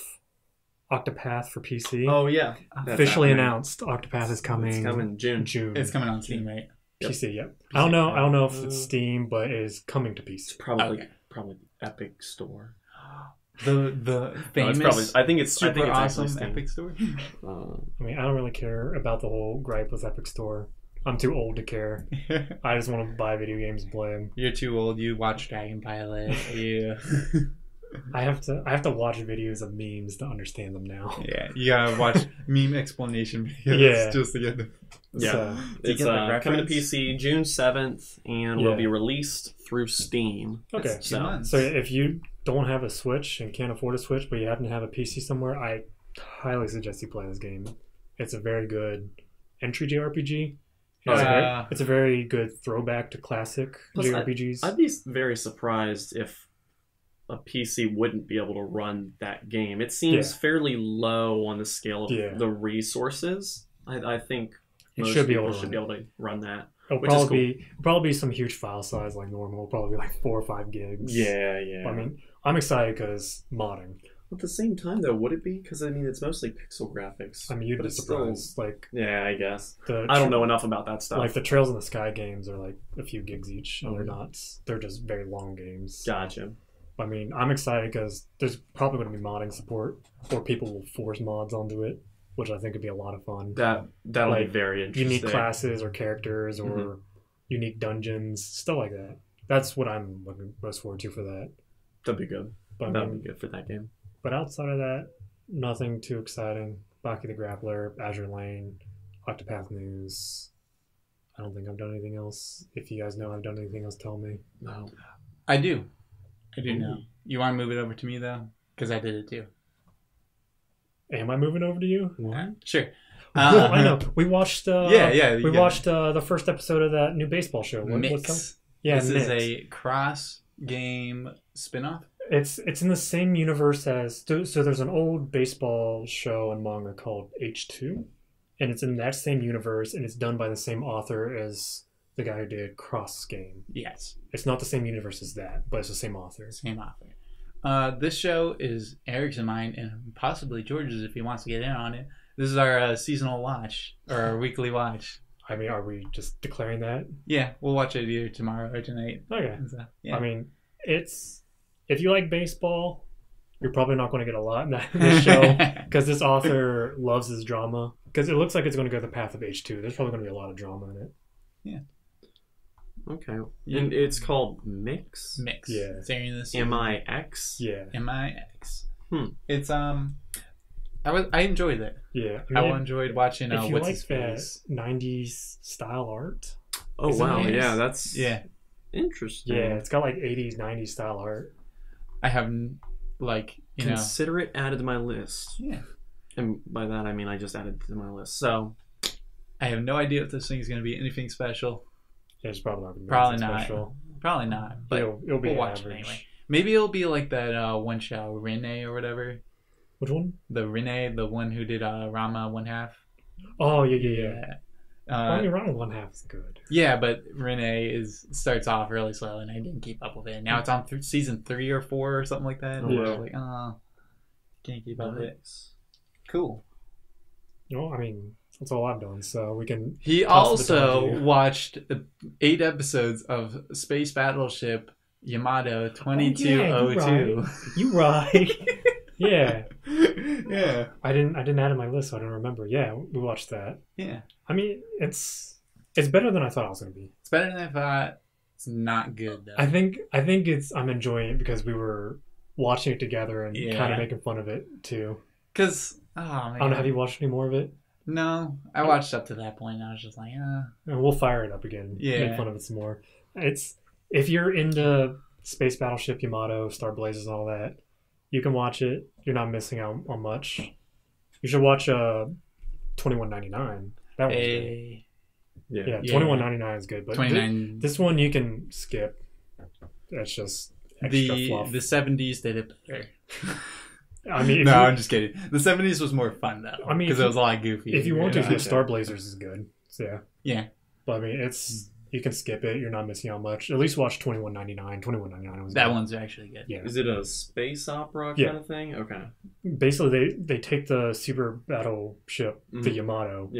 Octopath for PC. Oh, yeah. Officially announced. Octopath is coming. It's coming June. It's coming on Steam, right? PC, yep. I don't know if it's Steam, but it is coming to PC. It's probably Epic Store. The famous, I think it's super awesome Epic Store. I mean, I don't really care about the whole gripe with Epic Store. I'm too old to care. I just want to buy video games and play them. You're too old. You watch Dragon Pilot. Yeah. I have to watch videos of memes to understand them now. Yeah, you gotta watch meme explanation videos just to get them. Yeah, so, it's coming to PC June 7th and will be released through Steam. Okay, so if you don't have a Switch and can't afford a Switch, but you happen to have a PC somewhere, I highly suggest you play this game. It's a very good entry JRPG. It's a very good throwback to classic JRPGs. I'd be very surprised if a PC wouldn't be able to run that game. It seems fairly low on the scale of the resources. I think most should be people able should be able to run that. It'll probably be some huge file size like normal. It'll probably be like 4 or 5 gigs. Yeah. I mean, I'm excited because modding. At the same time, though, would it be? Because, I mean, it's mostly pixel graphics. I mean, you'd be surprised. Still, I guess. I don't know enough about that stuff. Like, the Trails in the Sky games are, like, a few gigs each. And they're not... They're just very long games. Gotcha. I mean, I'm excited because there's probably going to be modding support. Or people will force mods onto it, which I think would be a lot of fun. That'll be very interesting. Unique classes or characters or unique dungeons. Stuff like that. That's what I'm looking most forward to for that. That'd be good. That'd be good for that game. But outside of that, nothing too exciting. Baki the Grappler, Azure Lane, Octopath News. I don't think I've done anything else. If you guys know I've done anything else, tell me. No. I do know. You want to move it over to me, though? Because I did it, too. Am I moving over to you? What? Sure. I know. We watched... We watched the first episode of that new baseball show. Mix. This is a cross-game spin-off. It's in the same universe as... So there's an old baseball show and manga called H2. And it's in that same universe, and it's done by the same author as the guy who did Cross Game. Yes. It's not the same universe as that, but it's the same author. Same author. This show is Eric's and mine, and possibly George's if he wants to get in on it. This is our seasonal watch, or our weekly watch. I mean, are we just declaring that? Yeah, we'll watch it either tomorrow or tonight. Okay. So, yeah. I mean, it's... If you like baseball, you're probably not going to get a lot in this show because this author loves his drama. Because it looks like it's going to go the path of H2. There's probably going to be a lot of drama in it. Yeah. Okay. And it's called Mix? Mix. Yeah. It's airing this M-I-X? Yeah. M-I-X. It's, I enjoyed it. Yeah. I enjoyed watching, if you what's like his that face? 90s style art. Oh, wow. Yeah, that's... Yeah. Interesting. Yeah, it's got like 80s, 90s style art. I have, Consider it added to my list. Yeah. And by that, I mean I just added it to my list. So, I have no idea if this thing is going to be anything special. Yeah, it's probably not going to be Probably anything not. special. Probably not, but it'll be we'll watch it anyway. Maybe it'll be like that one show, Renee or whatever. Which one? The Renee, the one who did Rama 1/2. Oh, yeah. Rama 1/2 is good. Yeah, but Renee starts off really slow, and I didn't keep up with it. Now it's on season 3 or 4 or something like that. And I was like, can't keep up with it. Cool. No, I mean, that's all I've done, so we can... He also watched 8 episodes of Space Battleship Yamato 2202. You right. Yeah. Yeah. I didn't add it to my list, so I don't remember. Yeah, we watched that. Yeah. I mean, it's better than I thought it was going to be. It's better than I thought. It's not good, though. I think I'm enjoying it because we were watching it together and kind of making fun of it, too. Because, I don't know, have you watched any more of it? No. I watched up to that point, and I was just like, And we'll fire it up again. Yeah. Make fun of it some more. If you're into Space Battleship Yamato, Star Blazers, and all that, you can watch it. You're not missing out on much. You should watch 2199. That one's good. Yeah, 2199 is good, but this one you can skip. That's just extra fluff. The 70s did it better. I mean, I'm just kidding. The 70s was more fun though. I mean, because it was a lot goofy. If you want to, Star Blazers is good. So, yeah. But I mean, you can skip it. You're not missing out much. At least watch 2199. 2199 was that good. one's actually good. Yeah. Is it a space opera kind of thing? Okay. Basically, they take the super battleship, the Yamato,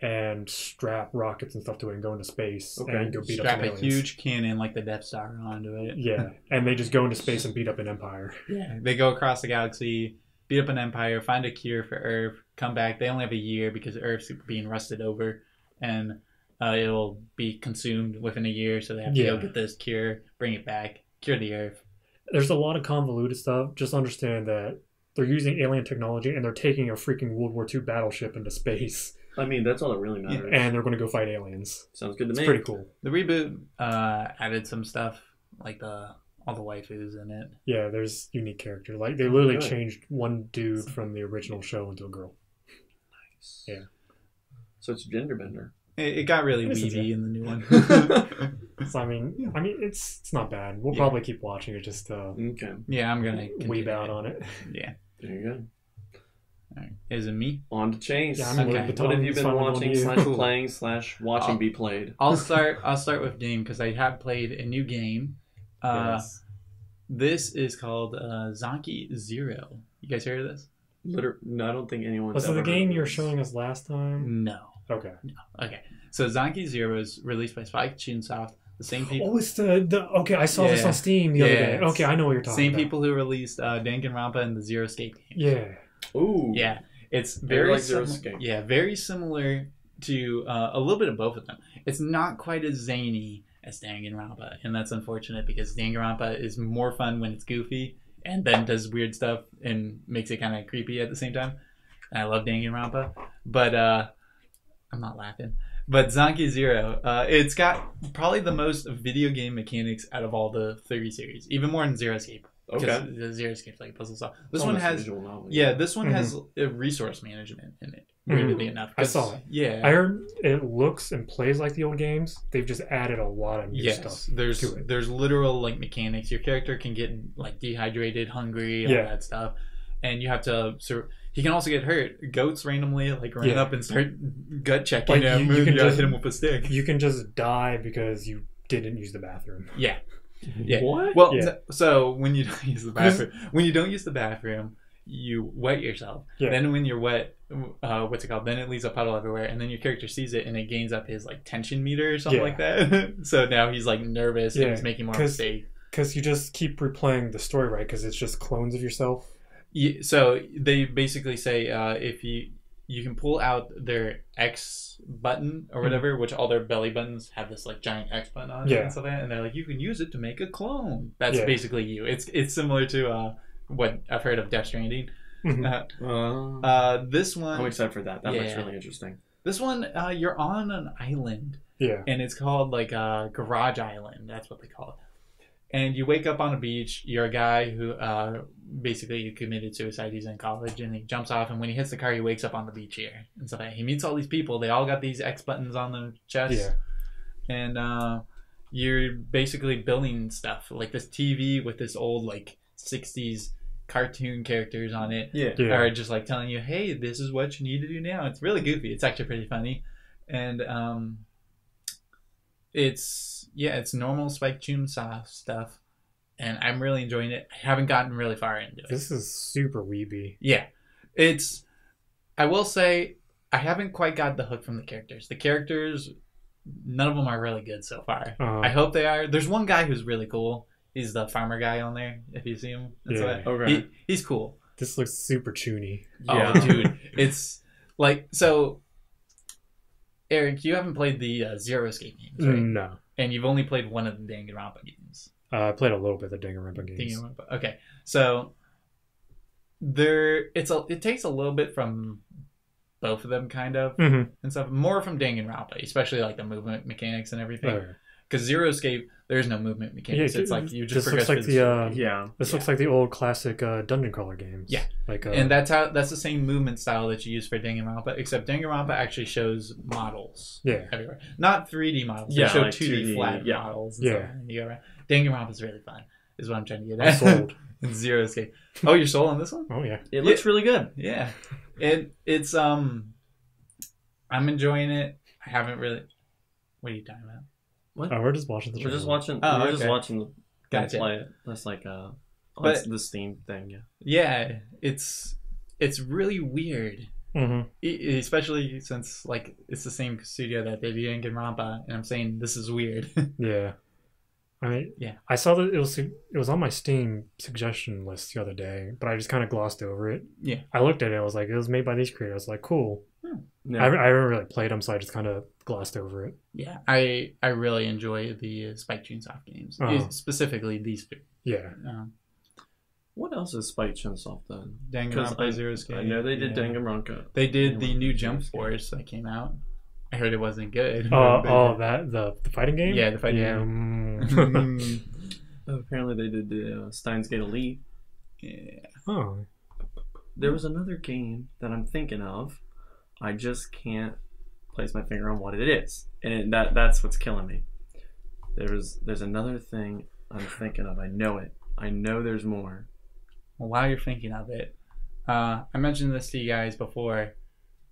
and strap rockets and stuff to it and go into space and go beat up aliens. Strap a huge cannon like the Death Star onto it. Yeah, and they just go into space and beat up an empire. Yeah, they go across the galaxy, beat up an empire, find a cure for Earth, come back. They only have a year because Earth's being rusted over, and it'll be consumed within a year, so they have to go get this cure, bring it back, cure the Earth. There's a lot of convoluted stuff. Just understand that they're using alien technology and they're taking a freaking World War II battleship into space. I mean, that's all that really matters. And they're going to go fight aliens. Sounds good to me. It's pretty cool. The reboot added some stuff, like all the waifus in it. Yeah, there's unique characters. Like, they literally changed one dude from the original show into a girl. Nice. Yeah. So it's a gender bender. It got really weedy in the new one. So, I mean, it's not bad. We'll probably keep watching it just okay. Yeah, I'm gonna weeb out on it. Yeah. There you go. All right. Is it me? On to Chase. Yeah, what have you been watching / playing / watching be played? I'll start with Dean because I have played a new game. Yes. This is called Zonky Zero. You guys heard of this? No, I don't think anyone's Was it the game you were showing us last time? No. Okay. No. Okay. So Zonky Zero is released by Spike Chunsoft. The same people. Oh, it's the okay. I saw this on Steam the other day. Okay, I know what you're talking about. Same people who released Danganronpa and the Zero Escape games. Yeah. Ooh. Yeah. It's very very similar to a little bit of both of them. It's not quite as zany as Danganronpa, and that's unfortunate because Danganronpa is more fun when it's goofy and then does weird stuff and makes it kind of creepy at the same time. And I love Danganronpa, but I'm not laughing. But Zonky Zero, it's got probably the most video game mechanics out of all the 30 series, even more than Zero Escape. Okay. The Zero Escape's like a puzzle stuff. This one has this one has a resource management in it. Weirdly enough, I saw it. Yeah, I heard it looks and plays like the old games. They've just added a lot of new stuff. There's literal like mechanics. Your character can get like dehydrated, hungry, all that stuff, and you have to. He can also get hurt. Goats randomly like run up and start gut checking him. You can just hit him with a stick. You can just die because you didn't use the bathroom. Yeah. Yeah. What? Well, so when you don't use the bathroom, you wet yourself. Yeah. Then when you're wet, what's it called? Then it leaves a puddle everywhere, and then your character sees it, and it gains up his like tension meter or something like that. So now he's like nervous and he's making more mistakes. Because you just keep replaying the story, right? Because it's just clones of yourself. Yeah, so they basically say if you can pull out their X button or whatever, which all their belly buttons have this like giant X button on it and stuff like that, and they're like, you can use it to make a clone. That's basically you. It's similar to what I've heard of Death Stranding. This one, I'm excited for that. That looks really interesting. This one, you're on an island. Yeah. And it's called like Garage Island. That's what they call it. And you wake up on a beach. You're a guy who basically committed suicide. He's in college, and he jumps off. And when he hits the car, he wakes up on the beach here. And so he meets all these people. They all got these X buttons on their chest. Yeah. And you're basically building stuff like this TV with this old like 60s cartoon characters on it are just like telling you, hey, this is what you need to do now. It's really goofy. It's actually pretty funny. And it's normal Spike Chunsoft stuff, and I'm really enjoying it. I haven't gotten really far into it. This is super weeby. Yeah. I will say I haven't quite got the hook from the characters. The characters, none of them are really good so far. I hope they are. There's one guy who's really cool. He's the farmer guy on there, if you see him. Okay. He's cool. This looks super chuny. Yeah. Oh, dude. It's like, so, Eric, you haven't played the Zero Escape games, right? No. And you've only played one of the Danganronpa games. I played a little bit of the Danganronpa games. Okay. So, it takes a little bit from both of them, kind of, and stuff. More from Danganronpa, especially like the movement mechanics and everything. Because Zero Escape, there's no movement mechanics. It's like you just progress through This looks like the old classic dungeon crawler games. Yeah, and that's the same movement style that you use for Danganronpa, except Danganronpa actually shows models. Everywhere, not 3D models. They show 2D flat models. And stuff, and you go around. Danganronpa is really fun. Is what I'm trying to get at. I'm sold. Zero Escape. Oh, you're sold on this one? Oh yeah, it looks really good. Yeah, it's I'm enjoying it. I haven't really. What are you talking about? What? Oh, we're just watching the trailer. Just watching the play it. That's like that's the Steam thing, Yeah, it's really weird. Especially since like it's the same studio that they did Danganronpa, and I'm saying this is weird. Yeah. I mean, I saw that it was on my Steam suggestion list the other day, but I just kind of glossed over it. Yeah. I looked at it, I was like, it was made by these creators. Like, cool. I haven't really played them, so I just kind of glossed over it. Yeah, I really enjoy the Spike Chunsoft games, specifically these two. Yeah. What else has Spike Chunsoft done? Danganronpa Zero Escape. I know they did Danganronpa. They did the new Jump Force that came out. I heard it wasn't good. The fighting game? Yeah, the fighting game. Apparently they did the Steins Gate Elite. Yeah. Oh. There was another game that I'm thinking of. I just can't place my finger on what it is, and that's what's killing me. There's another thing I'm thinking of. I know it. I know there's more. Well, while you're thinking of it, I mentioned this to you guys before.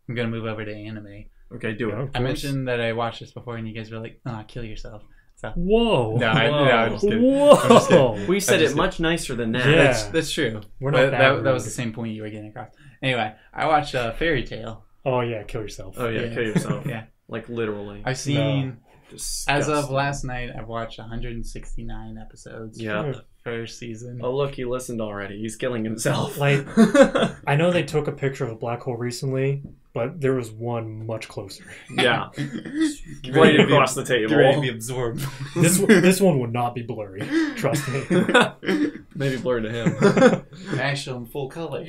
I'm gonna move over to anime. Okay, do it. I mentioned that I watched this before, and you guys were like, "Oh, kill yourself." So, whoa! No, I'm just kidding. Whoa! I'm just kidding. We said it much nicer than that. Yeah. That's true. We're not that was the same point you were getting across. Anyway, I watched Fairy Tail. Oh yeah, kill yourself. Oh yeah, kill yourself. Yeah, like literally. I've seen as of last night. I've watched 169 episodes. Yeah, from the first season. Oh look, he listened already. He's killing himself. Like, I know they took a picture of a black hole recently, but there was one much closer. Yeah, right across the table. Ready to be absorbed. This one would not be blurry. Trust me. Maybe blurry to him. Actually, in full color.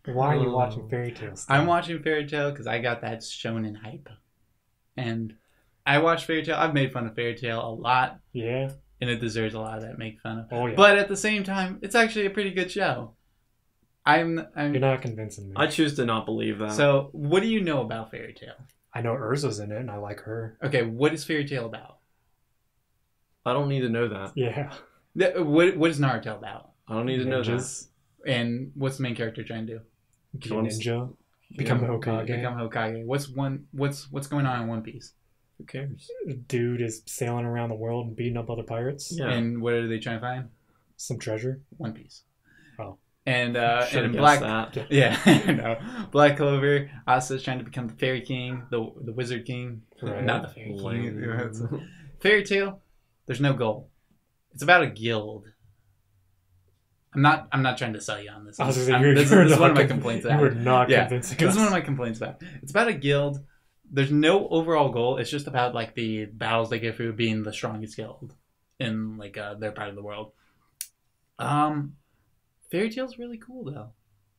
Why are you watching Fairy Tail? I'm watching Fairy Tail because I got that shonen hype, and I watch Fairy Tail. I've made fun of Fairy Tail a lot. Yeah. And it deserves a lot of that make fun of. Oh, yeah. But at the same time, it's actually a pretty good show. You're not convincing me. I choose to not believe that. So, what do you know about Fairy Tail? I know Urza's in it, and I like her. Okay, what is Fairy Tail about? I don't need to know that. Yeah. What is Naruto about? I don't need to know that. And what's the main character trying to do? Be a ninja. Become Hokage. Become Hokage. What's going on in One Piece? Who cares? Dude is sailing around the world and beating up other pirates. Yeah. And what are they trying to find? Some treasure. One Piece. Oh. And in Black, Black Clover, Asa's trying to become the Fairy King, the Wizard King, not the Fairy King. Fairy Tail, there's no goal. It's about a guild. I'm not trying to sell you on this. This is one of my complaints. You were not convincing us. This is one of my complaints about. It's about a guild. There's no overall goal. It's just about like the battles they go through being the strongest guild in like their part of the world. Fairy Tail's really cool though.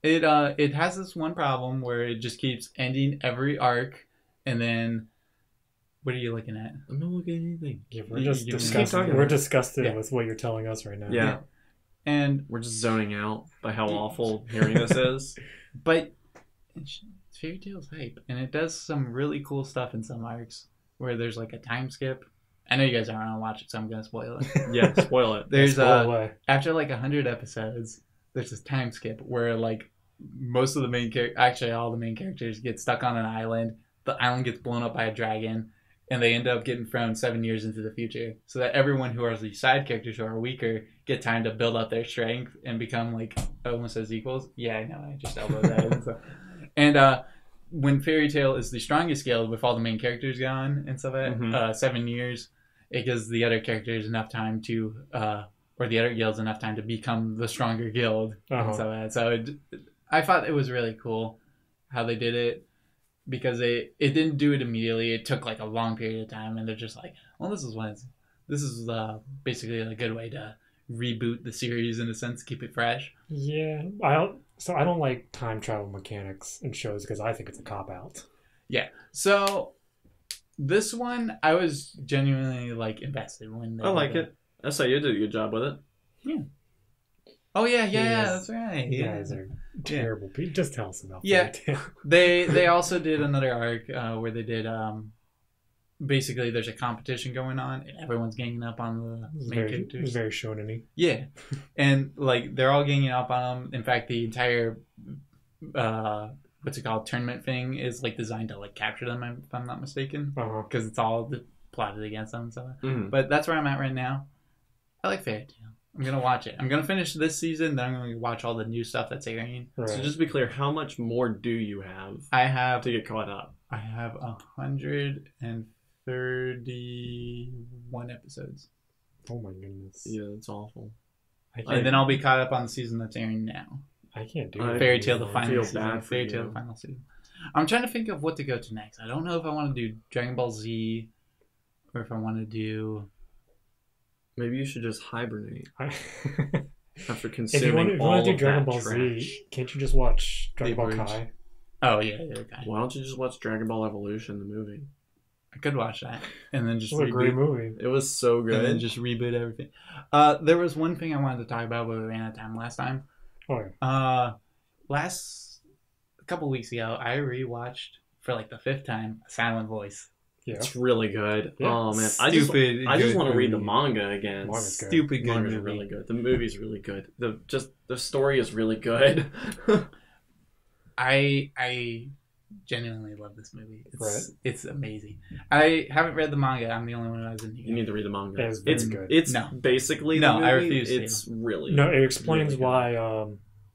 It has this one problem where it just keeps ending every arc, and then what are you looking at? I'm not looking at anything. Yeah, we're disgusted with what you're telling us right now. Yeah. And we're just zoning out by how awful hearing this is. But Fairy Tail's hype, and it does some really cool stuff in some arcs where there's like a time skip, I know you guys aren't gonna watch it, so I'm gonna spoil it. Yeah, spoil it. There's after like 100 episodes, there's this time skip where like most of the main actually all the main characters get stuck on an island. The island gets blown up by a dragon, and they end up getting thrown 7 years into the future, so that everyone who are the side characters who are weaker get time to build up their strength and become like almost as equals. Yeah, I know. I just elbowed that in. So. And when Fairy Tail is the strongest guild with all the main characters gone and stuff like that, 7 years, it gives the other characters enough time to, or the other guilds enough time to become the stronger guild. And stuff like that. So I thought it was really cool how they did it, because it didn't do it immediately. It took like a long period of time, and they're just like, well, this is basically a good way to reboot the series in a sense, keep it fresh. Yeah, I don't like time travel mechanics in shows because I think it's a cop out. Yeah, so this one I was genuinely like invested when they I like it. I say you did a good job with it. Yeah. Oh yeah, that's right. You guys are terrible people. Just tell us about they also did another arc where they did basically there's a competition going on and everyone's ganging up on the main characters. It's very shonen-y. Yeah. And like they're all ganging up on them. In fact, the entire tournament thing is like designed to like capture them, if I'm not mistaken, because it's all plotted against them and stuff. But that's where I'm at right now. I like Fairy Tail. I'm gonna watch it. I'm gonna finish this season, then I'm gonna watch all the new stuff that's airing. Right. So just to be clear, how much more do you have? I have to get caught up. I have 131 episodes. Oh my goodness. Yeah, that's awful. And then I'll be caught up on the season that's airing now. I can't do it. Fairy Tail the final season. Fairy Tail the final season. I'm trying to think of what to go to next. I don't know if I want to do Dragon Ball Z or if I want to do. Maybe you should just hibernate after consuming if you want to do Dragon Ball trash. Z, can't you just watch Dragon Ball Kai? Oh yeah, okay. Why don't you just watch Dragon Ball Evolution, the movie? I could watch that and then just. It was a great movie. It was so good. And then just reboot everything. There was one thing I wanted to talk about, but we ran out of time last time. Oh yeah. A couple weeks ago, I rewatched for like the 5th time Silent Voice. Yeah. It's really good. Yeah. Oh man, I just want to read the manga again. Stupid good Manga's movie. Really good. The movie's really good. The story is really good. I genuinely love this movie. It's amazing. I haven't read the manga. I'm the only one who hasn't. You need to read the manga. It's good. It's basically the movie. I refuse. It's really it explains really why.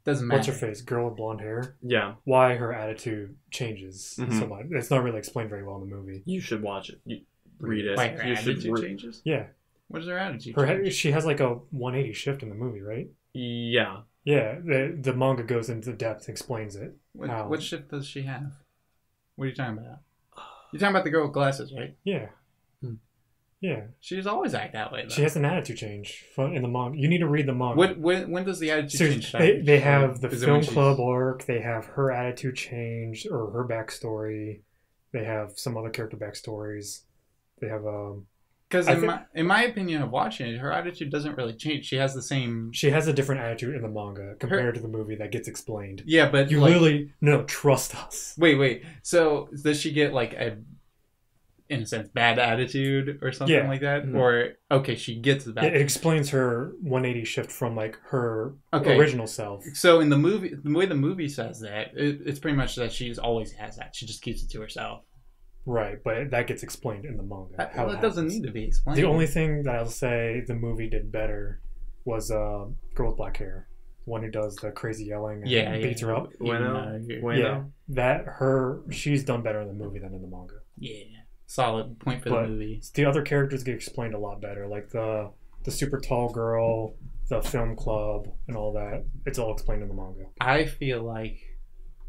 Doesn't matter. What's her face? Girl with blonde hair. Yeah. Why her attitude changes so much. It's not really explained very well in the movie. You should watch it. Read it. Wait, her attitude changes? Yeah. What is her attitude? She has like a 180 shift in the movie, right? Yeah. Yeah. The manga goes into depth and explains it. What shift does she have? What are you talking about? You're talking about the girl with glasses, right? Yeah. Yeah. She's always act that way, though. She has an attitude change in the manga. You need to read the manga. When does the attitude change? They have the film club arc. They have her attitude change or her backstory. They have some other character backstories. They have because in my opinion of watching it, her attitude doesn't really change. She has the same. She has a different attitude in the manga compared to the movie that gets explained. Yeah, but you literally trust us. Wait. So does she get like a, in a sense, bad attitude or something like that? Mm-hmm. Or she gets the bad. It explains her 180 shift from like her original self. So in the movie, the way the movie says that, it's pretty much that she's always has that. She just keeps it to herself. Right, but that gets explained in the manga. It doesn't need to be explained. The only thing that I'll say the movie did better was Girl with Black Hair. The one who does the crazy yelling and beats her up. She's done better in the movie than in the manga. Yeah. Solid point for the movie. The other characters get explained a lot better, like the super tall girl, the film club, and all that. It's all explained in the manga. I feel like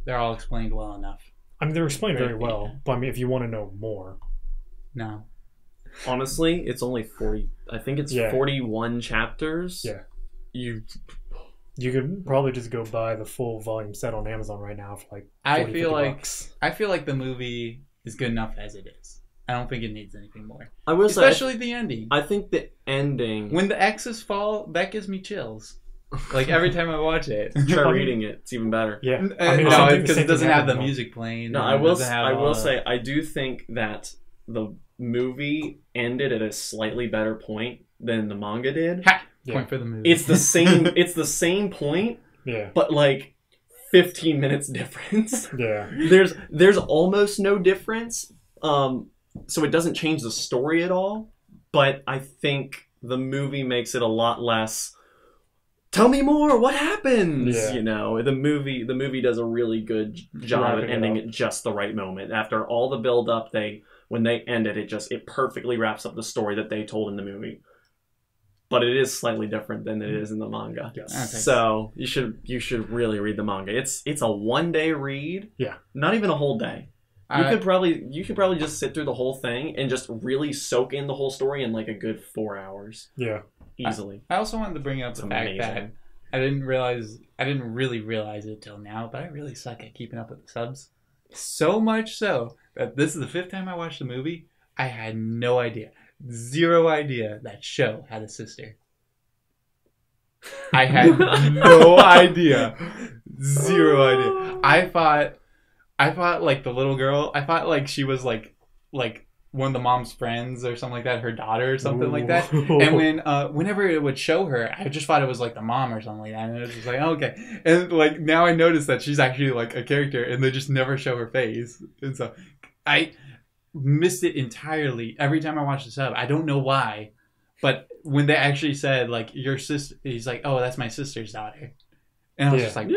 they're all explained well enough. I mean, they're explained very well, but I mean, if you want to know more. No. Honestly, it's only 40. I think it's 41 chapters. Yeah. You could probably just go buy the full volume set on Amazon right now for like $40-$50. I feel like the movie is good enough as it is. I don't think it needs anything more. I will especially the ending. I think the ending, when the X's fall, that gives me chills. Like every time I watch it. Try reading it. It's even better. Yeah. No, because it doesn't have the music playing. No, I will say I do think that the movie ended at a slightly better point than the manga did. Ha! Point for the movie. It's the same. It's the same point. Yeah. But like 15 minutes difference. Yeah. There's almost no difference. So it doesn't change the story at all. But I think the movie makes it a lot less. Tell me more. What happens? Yeah. You know, the movie does a really good job at ending at just the right moment. After all the build up, when they end it, it perfectly wraps up the story that they told in the movie. But it is slightly different than it is in the manga. Yes. Okay. So you should really read the manga. It's a 1 day read. Yeah. Not even a whole day. You could probably just sit through the whole thing and just really soak in the whole story in like a good 4 hours. Yeah. Easily. I also wanted to bring up the fact that I didn't really realize it till now, but I really suck at keeping up with the subs. So much so that this is the 5th time I watched the movie. I had no idea. 0 idea that Sho had a sister. I had no idea. 0 idea. I thought like the little girl, I thought like she was like one of the mom's friends or something like that, her daughter or something like that. And whenever it would show her, I just thought it was like the mom or something like that. And it was just like, oh, okay. And like now I noticed that she's actually like a character and they just never show her face. And so I missed it entirely every time I watched the sub. I don't know why, but when they actually said like your sister, he's like, oh, that's my sister's daughter, and I was just like,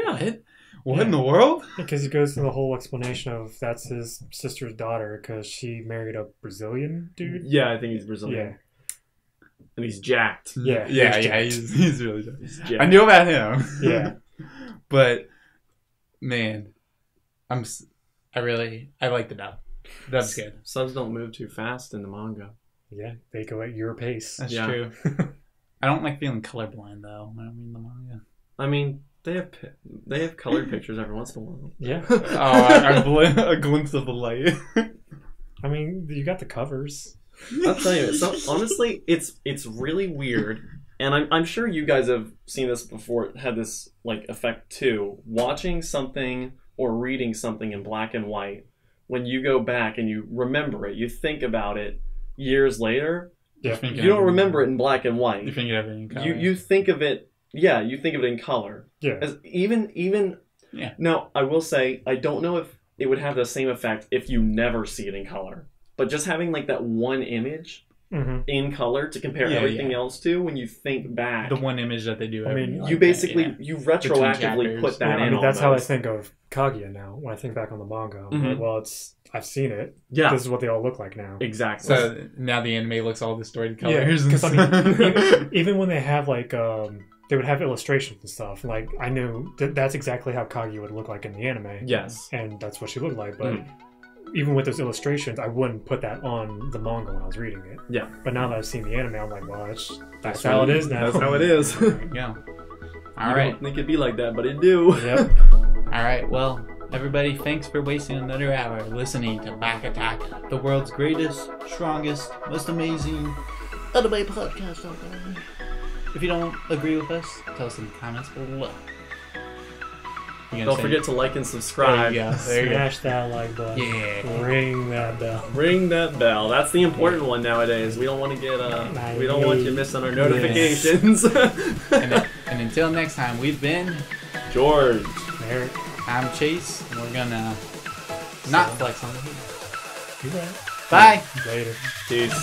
what in the world? Because he goes through the whole explanation of that's his sister's daughter because she married a Brazilian dude. Yeah, I think he's Brazilian. Yeah, and he's jacked. Yeah, he's really jacked. He's jacked. I knew about him. Yeah, but man, I like the dub. That's good. Subs don't move too fast in the manga. Yeah, they go at your pace. That's true. I don't like feeling colorblind though when I read the manga. I mean, they have colored pictures every once in a while. Yeah. A glimpse of the light. I mean, you got the covers. I'll tell you. So honestly, it's really weird, and I'm sure you guys have seen this before. Had this like effect too. Watching something or reading something in black and white. When you go back and you remember it, you think about it years later. Yeah. You don't remember it in black and white. You think of it in color. You think of it. Yeah, you think of it in color. Yeah. As even. Yeah. Now, I will say I don't know if it would have the same effect if you never see it in color. But just having like that one image in color to compare everything else to, when you think back, the one image that they do. You basically you retroactively put that in. I mean, that's how I think of Kaguya now. When I think back on the manga, I'm like, well, I've seen it. Yeah, this is what they all look like now. Exactly. So now the anime looks all distorted colors. Yeah, because I mean, even when they have like they would have illustrations and stuff. Like I knew that's exactly how Kaguya would look like in the anime. Yes, and that's what she looked like, but. Even with those illustrations, I wouldn't put that on the manga when I was reading it. Yeah. But now that I've seen the anime, I'm like, well, that's how it is now. That's how it is. Yeah. All right. Don't think it'd be like that, but it do. Yep. All right. Well, everybody, thanks for wasting another hour listening to BakaTaka, the world's greatest, strongest, most amazing anime podcast out there. If you don't agree with us, tell us in the comments below. Don't forget to like and subscribe. Smash that like button. Yeah. Ring that bell. Ring that bell. That's the important one nowadays. We don't want to get we don't want you missing our notifications. And until next time, we've been George. Eric. I'm Chase. And we're gonna not flex on the heat. You right. Bye. Later. Peace.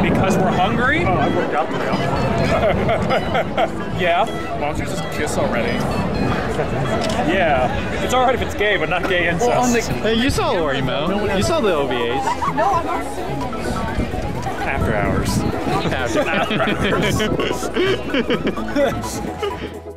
Because we're hungry? Oh, I worked out today. Yeah. Why don't you just kiss already? Yeah. It's alright if it's gay, but not gay incest. Well, hey, you saw Lori Mo. You saw the OVAs. No, I'm not seeing it. After hours. After hours.